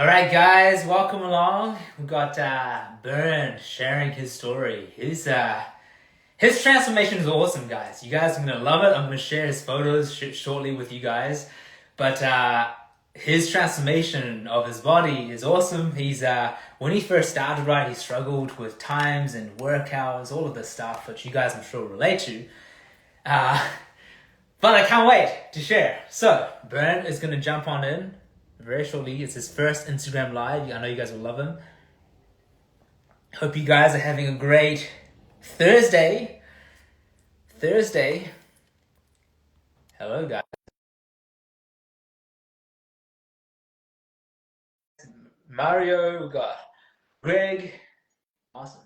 All right, guys, welcome along. We've got Bernd sharing his story. His transformation is awesome, guys. You guys are gonna love it. I'm gonna share his photos shortly with you guys. But his transformation of his body is awesome. He's when he first started, right, he struggled with times and work hours, all of this stuff, which you guys I'm sure relate to. But I can't wait to share. So Bernd is gonna jump on in very shortly. It's his first Instagram live. I know you guys will love him. Hope you guys are having a great Thursday. Hello, guys. Mario, we got Greg. Awesome.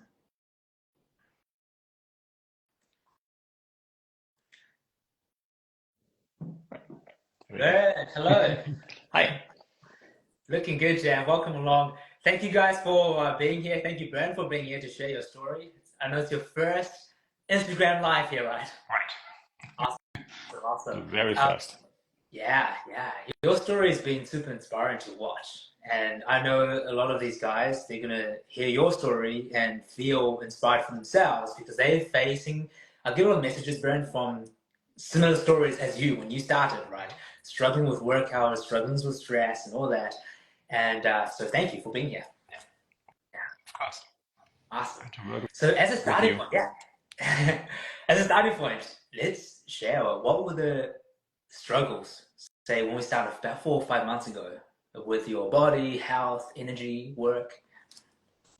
Hello. Hi. Looking good, Jan. Welcome along. Thank you guys for being here. Thank you, Bernd, for being here to share your story. I know it's your first Instagram live here, right? Right. Awesome. Very first. Yeah. Your story has been super inspiring to watch. And I know a lot of these guys, they're going to hear your story and feel inspired for themselves because they're facing, I'll give a lot of messages, Bernd, from similar stories as you when you started, right? Struggling with work hours, struggling with stress and all that. And so thank you for being here. Of course. Awesome. To work So as a with starting you. point, as a starting point, let's share what were the struggles, say when we started about 4 or 5 months ago, with your body, health, energy, work.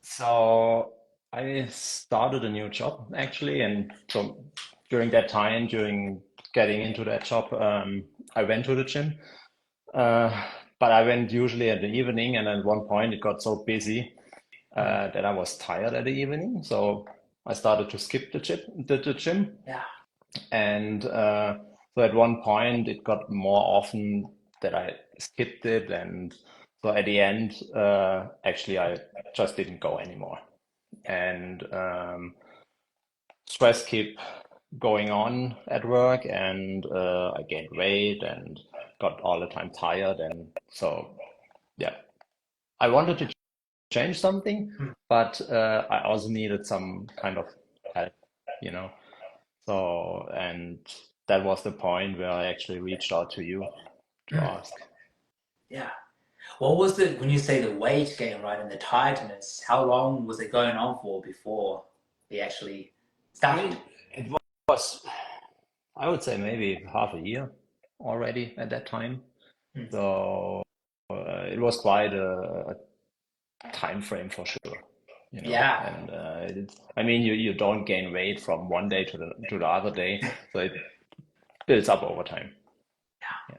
So I started a new job actually, and so during that time, during getting into that job, I went to the gym. But I went usually at the evening, and at one point it got so busy that I was tired at the evening. So I started to skip the gym. Yeah. And so at one point it got more often that I skipped it, and so at the end, actually I just didn't go anymore. And stress kept going on at work, and I gained weight and got all the time tired, and so yeah, I wanted to change something, but I also needed some kind of help, you know. So, and that was the point where I actually reached out to you to ask. Yeah. What was the, when you say the weight gain, right, and the tiredness, how long was it going on for before they actually I started? mean, it was, I would say maybe half a year already at that time. Mm. So it was quite a time frame for sure, you know. Yeah. And I mean, you don't gain weight from one day to the other day, so it builds up over time. Yeah.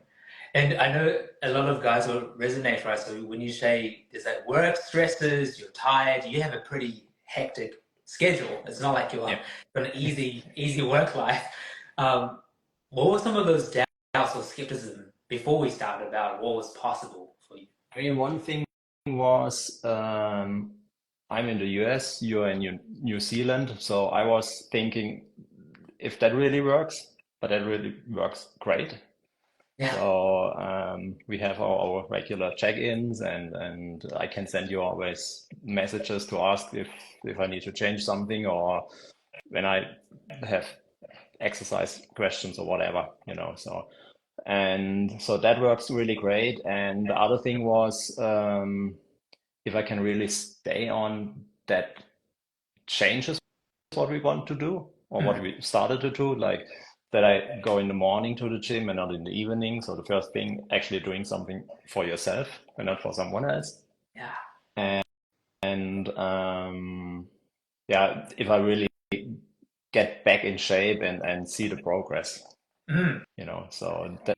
And I know a lot of guys will resonate, right? So when you say there's that work stresses, you're tired, you have a pretty hectic schedule. It's not like you're Yeah. got an easy work life. Um, what were some of those doubts or skepticism before we started about what was possible for you? I mean, one thing was I'm in the US, you're in New Zealand, so I was thinking if that really works, but that really works great. Yeah. So we have our regular check-ins, and I can send you always messages to ask if I need to change something, or when I have exercise questions or whatever, you know. So and so that works really great. And the other thing was if I can really stay on that changes what we want to do or what we started to do, like that I go in the morning to the gym and not in the evening. So the first thing, actually doing something for yourself and not for someone else. Yeah. And yeah, if I really get back in shape and see the progress, Mm. you know. So that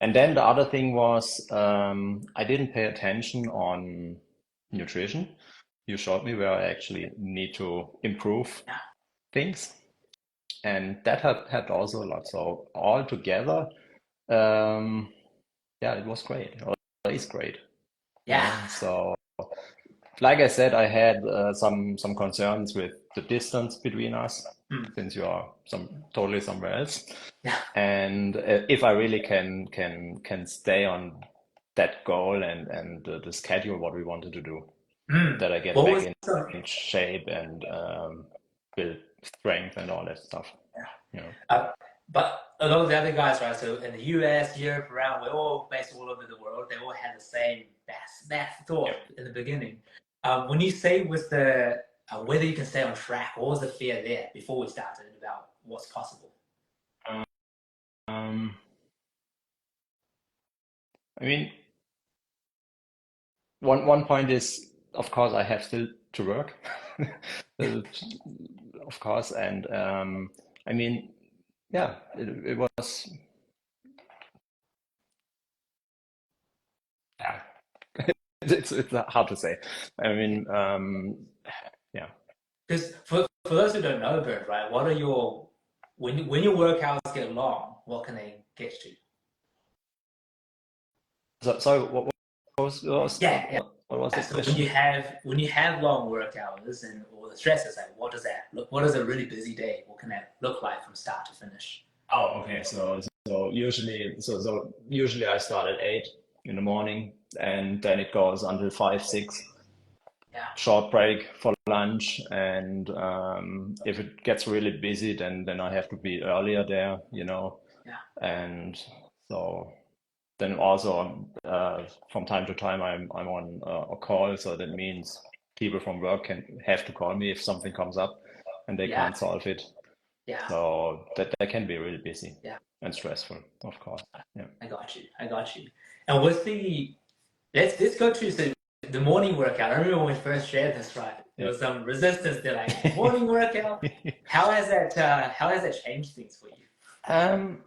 and then the other thing was I didn't pay attention on nutrition. You showed me where I actually need to improve Yeah. things, and that helped also a lot. So all together, um, yeah, it was great. It is great, you Yeah. know. So like I said, I had some concerns with the distance between us, Mm. since you are totally somewhere else. Yeah. And if I really can stay on that goal and the schedule what we wanted to do, that I get What back was in shape and build strength and all that stuff. You know. but a lot of the other guys, right? So in the US, Europe, around, we're all based all over the world. They all had the same math thought Yep. in the beginning. When you say with the whether you can stay on track, what was the fear there before we started about what's possible? Um, I mean, one point is, of course, I have still to work, of course, and I mean, yeah, it was, yeah, it's hard to say. I mean, yeah. Because for those who don't know, Bernd, right? What are your when your workouts get long, what can they get you? So Yeah, yeah. what was the So when question? you have long work hours and all the stresses, like what does that look? What is a really busy day? What can that look like from start to finish? Oh, okay. So usually I start at 8 in the morning, and then it goes until 5, 6. Yeah, Short break for lunch, and if it gets really busy, then I have to be earlier there, yeah, and so then also from time to time I'm on a call, so that means people from work can have to call me if something comes up and they yeah, can't solve it. yeah, So that can be really busy yeah. and stressful, of course. Yeah. I got you. I got you. And with the let's go to the morning workout. I remember when we first shared this, right? There Yeah. was some resistance. They're like morning workout. How has that changed things for you? Um,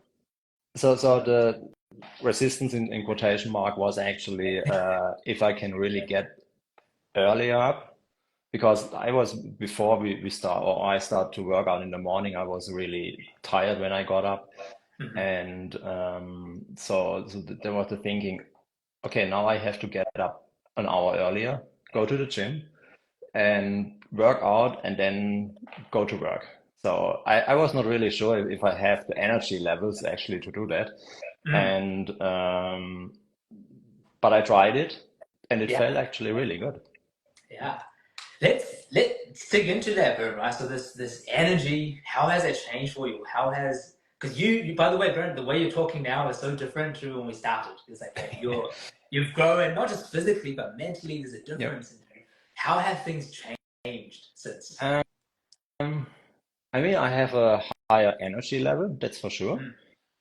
so the resistance in quotation mark was actually if I can really get earlier up, because I was before we start or I start to work out in the morning, I was really tired when I got up, Mhm. and there was the thinking, okay, now I have to get up an hour earlier, go to the gym, and work out, and then go to work. So I was not really sure if I have the energy levels actually to do that. Mm. And but I tried it, and it Yeah, felt actually really good. yeah. Let's dig into that, Bernd, right? So this energy, how has it changed for you? How has because you by the way, Bernd, the way you're talking now is so different to when we started. It's like you've grown not just physically but mentally. There's a Yep. difference in you. How have things changed since? Um, I mean, I have a higher energy level, that's for sure. Mm.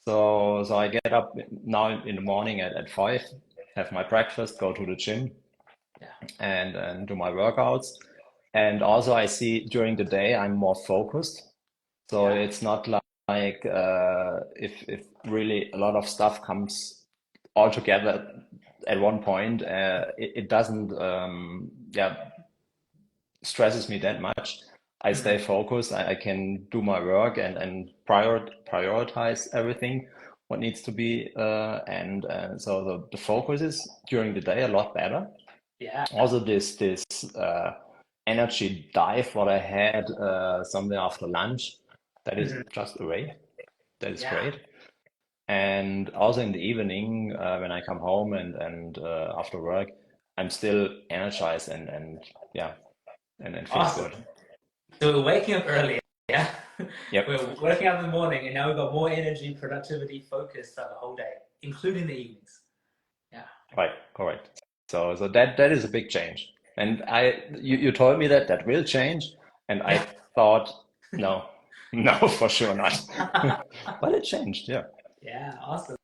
So I get up now in the morning at 5, have my breakfast, go to the gym, Yeah, and do my workouts. And also I see during the day I'm more focused. So yeah, it's not like if really a lot of stuff comes all together at one point, it doesn't stresses me that much. I stay hmm, focused. I can do my work and prioritize everything what needs to be, and so the focus is during the day a lot better. yeah, Also, this energy dive what I had somewhere after lunch, that is hmm, just away. That is yeah. great. And also in the evening, when I come home and after work, I'm still energized and yeah, and feel Awesome. good. So we're waking up earlier. Yeah, Yep. we're working out in the morning, and now we've got more energy, productivity, focus throughout the whole day, including the evenings. Yeah. Right. Correct. So that is a big change. And you told me that that will change, and Yeah. I thought, no, no, for sure not. But it changed, yeah. Yeah, awesome.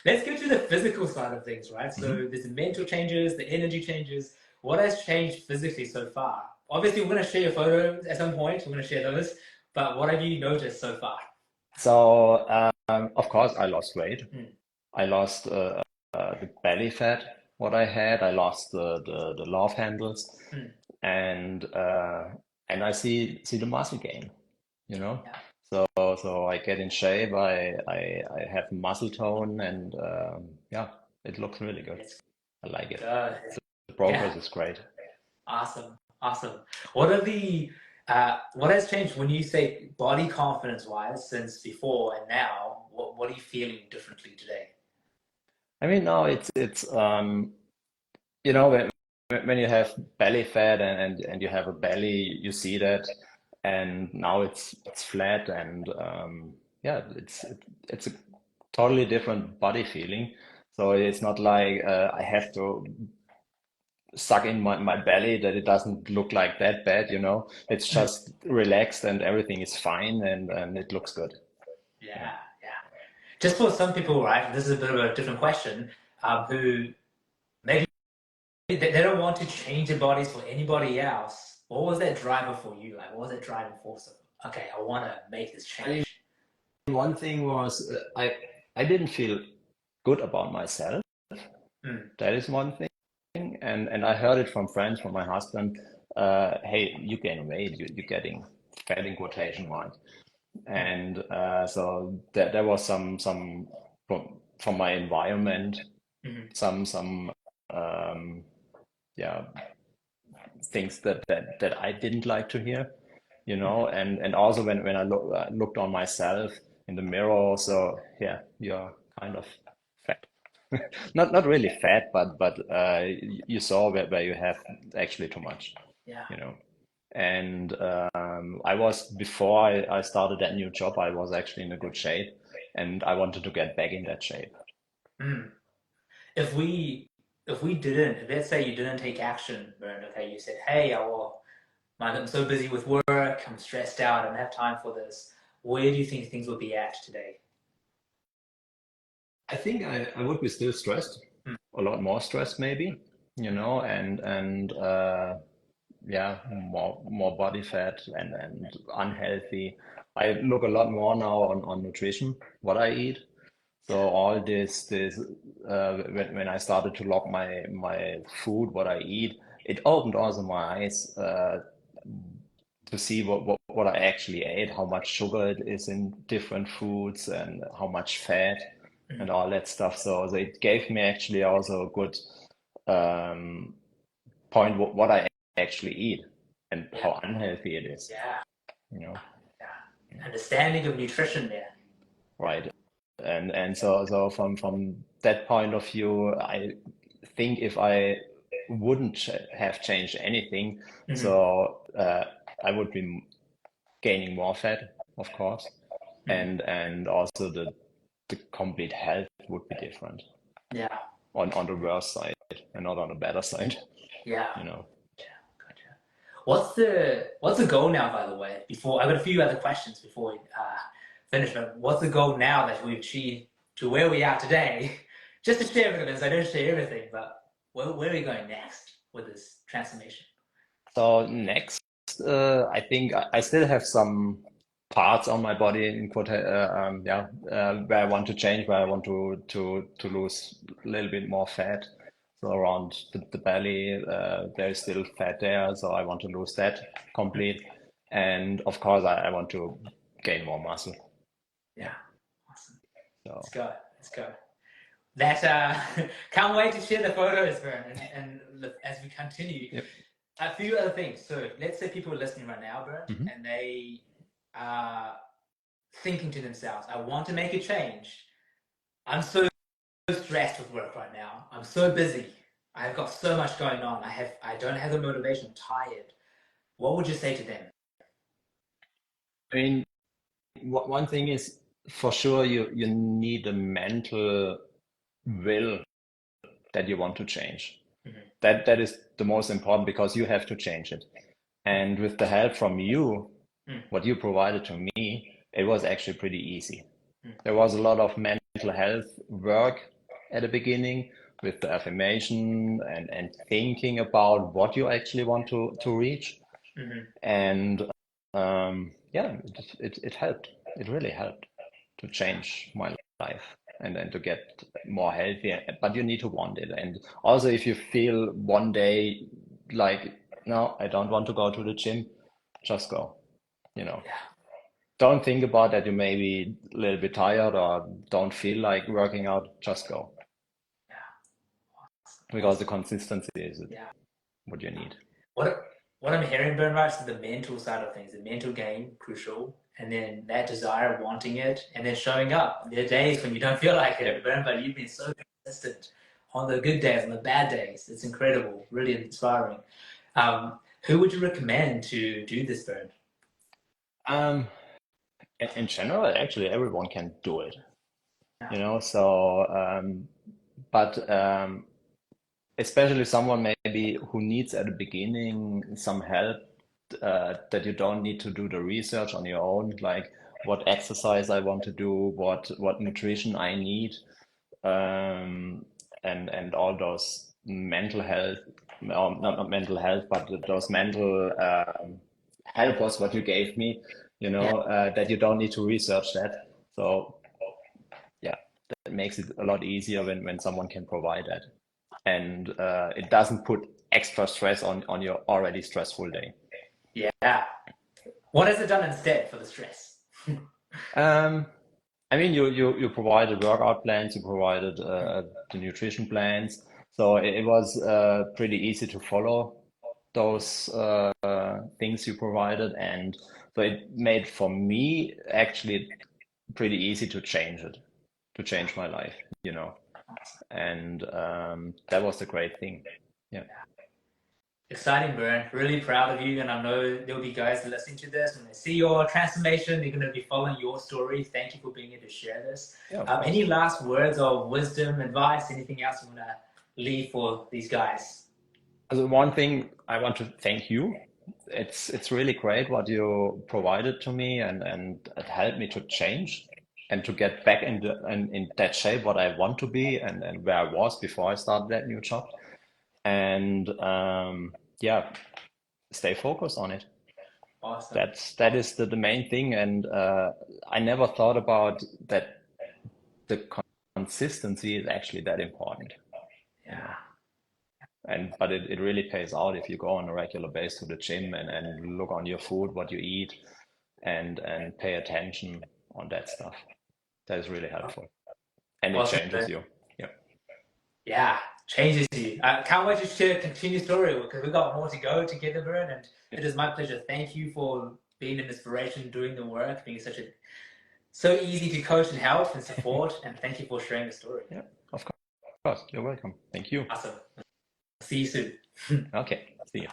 Let's go to the physical side of things, right? Hmm. So there's the mental changes, the energy changes. What has changed physically so far? Obviously, we're going to share your photos at some point. We're going to share those. But what have you noticed so far? So of course I lost weight. Mm. I lost the belly fat what I had. I lost the love handles, Mm. and uh, and I see the muscle gain, you know. Yeah, So I get in shape. I have muscle tone, and yeah, it looks really good. it's I like it. good. The Yeah, progress is great. awesome, awesome. What are the what has changed when you say body confidence wise since before and now? What are you feeling differently today? I mean, no, it's you know, when you have belly fat and you have a belly, you see that, and now it's flat, and yeah, it's a totally different body feeling. So it's not like I have to suck in my belly that it doesn't look like that bad, you know. It's just relaxed and everything is fine, and it looks good. Yeah. Yeah, yeah. Just for some people, right? This is a bit of a different question. Who maybe they don't want to change their bodies for anybody else. What was that driver for you? Like, what was that driving force of, okay, I want to make this I mean, change? one thing was I didn't feel good about myself. Mm, That is one thing. And I heard it from friends, from my husband. Hey, you gain weight, you're getting fat in quotation mark. And so there was some from my environment, mm, some um, yeah, things that I didn't like to hear, you know. mm. And also when I looked on myself in the mirror, so yeah, you're kind of fat. Not really fat, but you saw where you have actually too much, Yeah. you know. And I was before I started that new job, I was actually in a good shape, and I wanted to get back in that shape. Mm. If we if we didn't, if let's say you didn't take action, Bernd, okay, you said, hey, I'm so busy with work, I'm stressed out, I don't have time for this. Where do you think things would be at today? I think I would be still stressed, Mm, a lot more stressed maybe, you know, and yeah, more body fat and unhealthy. I look a lot more now on nutrition, what I eat. So yeah. all this when I started to log my food, what I eat, it opened also my eyes to see what I actually ate, how much sugar it is in different foods, and how much fat and Mm, all that stuff. So it gave me actually also a good um, point what I actually eat and yeah. how unhealthy it is, Yeah. you know, Yeah. Understanding of nutrition there. right? And so from that point of view, I think if I wouldn't have changed anything, Mm-hmm. so I would be gaining more fat, of course, Mm-hmm. and also the complete health would be different Yeah. on the worse side and not on the better side, Yeah. you know. Gotcha. What's the goal now, by the way? Before I've got a few other questions before we finish, but what's the goal now that we've achieved to where we are today? Just to share with us, I don't share everything, but where are we going next with this transformation? So next, I think I still have some parts on my body in yeah, where I want to change, where I want to lose a little bit more fat. So around the belly, there is still fat there, so I want to lose that complete. And of course, I want to gain more muscle. Yeah, Yeah. awesome. Let's So go. Let's go. That can't wait to share the photos, Vern, and as we continue. yep. A few other things. So let's say people are listening right now, Bernd, Hmm. and they are thinking to themselves, I want to make a change. I'm so stressed with work right now. I'm so busy. I've got so much going on. I don't have the motivation. I'm tired. What would you say to them? I mean, one thing is for sure you need a mental will that you want to change. Mm-hmm. That is the most important because you have to change it. And with the help from you, Mm-hmm. what you provided to me, it was actually pretty easy. Mm-hmm. There was a lot of mental health work at the beginning with the affirmation and thinking about what you actually want to reach. Mm-hmm. And yeah, it helped. It really helped to change my life and then to get more healthy. But you need to want it. And also, if you feel one day like, no, I don't want to go to the gym, just go. You know, Yeah. don't think about that you may be a little bit tired or don't feel like working out, just go. Yeah. Because the Awesome. consistency is Yeah. what you need. What I'm hearing, Bernd, right, is the mental side of things, the mental game, crucial, and then that desire, wanting it, and then showing up. There are days when you don't feel like it, Yep. Bernd, but you've been so consistent on the good days, on the bad days. It's incredible, really inspiring. Who would you recommend to do this, Bernd? Um, in general, actually, everyone can do it, Yeah. you know. So, but especially someone maybe who needs at the beginning some help, that you don't need to do the research on your own, like what exercise I want to do, what nutrition I need, and all those mental health, or not mental health, but those mental helpers what you gave me, Yeah. that you don't need to research that. So yeah, that makes it a lot easier when someone can provide that, and it doesn't put extra stress on your already stressful day. Yeah. What has it done instead for the stress? Um, I mean, you provided workout plans, you provided the nutrition plans, so it was pretty easy to follow those things you provided, and so it made for me actually pretty easy to change it, to change my life, and that was the great thing. Yeah. Exciting, Bernd. Really proud of you, and I know there'll be guys listening to this when they see your transformation. They're going to be following your story. Thank you for being here to share this. Yeah, of course. Any last words of wisdom, advice, anything else you want to leave for these guys? Also, one thing I want to thank you. It's really great what you provided to me, and it helped me to change and to get back in that shape what I want to be, and where I was before I started that new job. And yeah, stay focused on it. Awesome. That is the main thing. And I never thought about that the consistency is actually that important, you Yeah. know. But it really pays out if you go on a regular basis to the gym, and look on your food, what you eat, and pay attention on that stuff. That is really helpful, and it Awesome, changes Bernd. you. Yeah. Yeah, changes you. I can't wait to share continue story because we've got more to go together, Bernd, and Yeah. it is my pleasure. Thank you for being an inspiration, doing the work, being so easy to coach and help and support, and thank you for sharing the story. Yeah, of course. You're welcome. Thank you. Awesome. See you soon. Okay. See you.